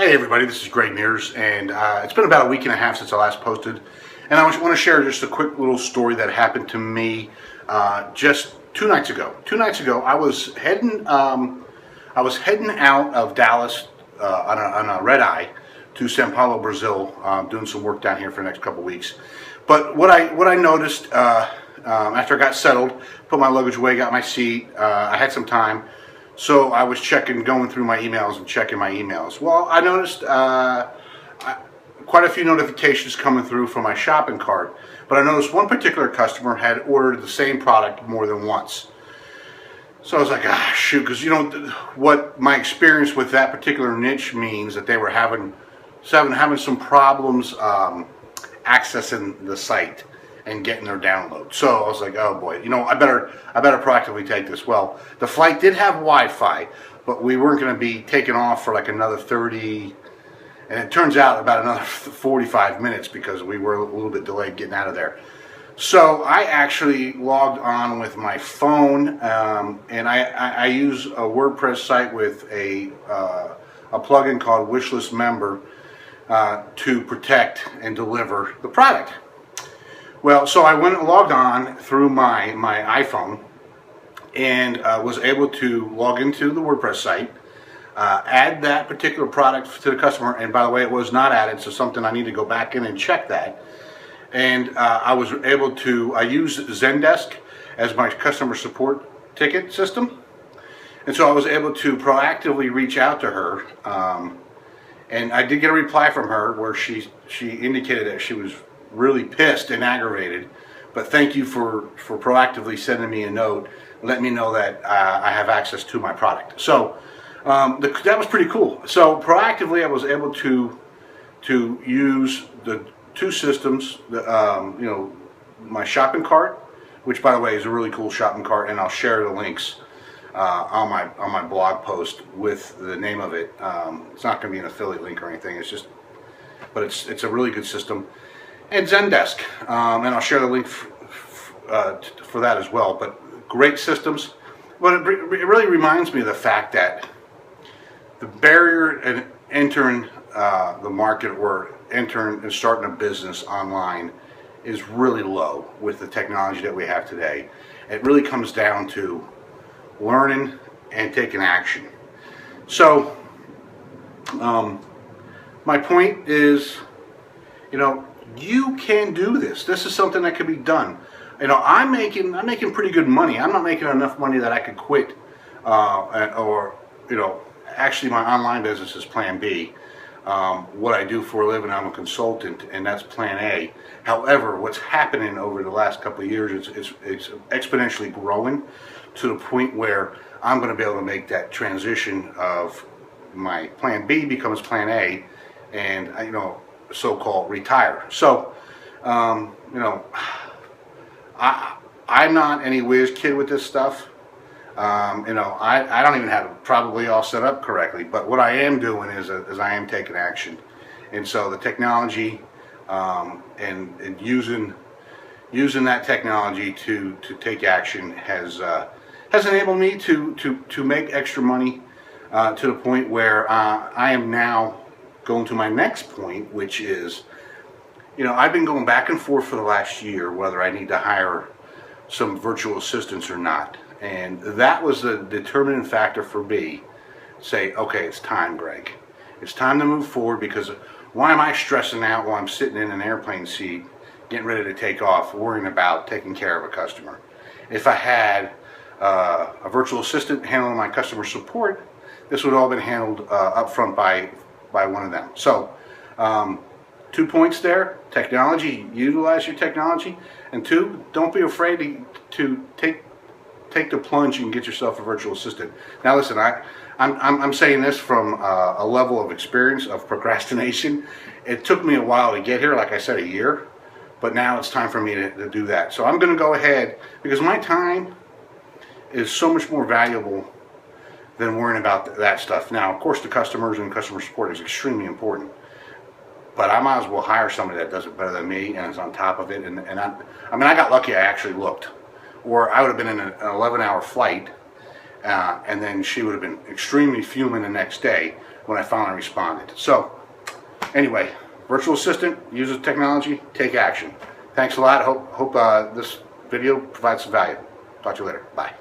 Hey everybody, this is Greg Mears, and it's been about a week and a half since I last posted, and I want to share just a quick little story that happened to me just 2 nights ago. 2 nights ago, I was heading out of Dallas on a red eye to Sao Paulo, Brazil, doing some work down here for the next couple weeks. But what I noticed after I got settled, put my luggage away, got my seat, I had some time. So I was going through my emails and checking my emails. Well, I noticed quite a few notifications coming through from my shopping cart, but I noticed one particular customer had ordered the same product more than once. So I was like, shoot, because what my experience with that particular niche means that they were having some problems accessing the site and getting their download. So I was like, oh boy, I better proactively take this. Well, the flight did have Wi-Fi, but we weren't going to be taking off for like another 30, and it turns out about another 45 minutes because we were a little bit delayed getting out of there. So I actually logged on with my phone, and I use a WordPress site with a plugin called Wishlist Member to protect and deliver the product. Well, so I went and logged on through my iPhone and was able to log into the WordPress site, add that particular product to the customer, and by the way, it was not added, so something I need to go back in and check that. And I was able to, I used Zendesk as my customer support ticket system, and so I was able to proactively reach out to her, and I did get a reply from her where she indicated that she was really pissed and aggravated, but thank you for proactively sending me a note, let me know that I have access to my product. So that was pretty cool. So proactively I was able to use the two systems, my shopping cart, which by the way is a really cool shopping cart, and I'll share the links on my blog post with the name of it. It's not going to be an affiliate link or anything, but it's a really good system. And Zendesk, and I'll share the link for that as well. But great systems. But it really reminds me of the fact that the barrier in entering the market or entering and starting a business online is really low with the technology that we have today. It really comes down to learning and taking action. So my point is, you can do this. This is something that can be done. I'm making pretty good money. I'm not making enough money that I could quit, actually my online business is Plan B. What I do for a living, I'm a consultant, and that's Plan A. However, what's happening over the last couple of years, it's exponentially growing to the point where I'm going to be able to make that transition of my Plan B becomes Plan A, and so-called retire. So, I'm not any whiz kid with this stuff. I don't even have it probably all set up correctly. But what I am doing is I am taking action, and so the technology and using that technology to take action has enabled me to make extra money to the point where I am now going to my next point, which is, I've been going back and forth for the last year whether I need to hire some virtual assistants or not. And that was the determining factor for me. Say, okay, it's time, Greg. It's time to move forward, because why am I stressing out while I'm sitting in an airplane seat, getting ready to take off, worrying about taking care of a customer? If I had a virtual assistant handling my customer support, this would all been handled up front by one of them. So 2 points there: technology, utilize your technology, and 2, don't be afraid to take the plunge and get yourself a virtual assistant. Now listen, I'm saying this from a level of experience of procrastination. It took me a while to get here, like I said, a year, but now it's time for me to do that. So I'm going to go ahead, because my time is so much more valuable than worrying about that stuff. Now, of course, the customers and customer support is extremely important, but I might as well hire somebody that does it better than me and is on top of it. And I got lucky. I actually looked, or I would have been in an 11-hour flight and then she would have been extremely fuming the next day when I finally responded. So anyway, virtual assistant, use the technology, take action. Thanks a lot. Hope this video provides some value. Talk to you later. Bye.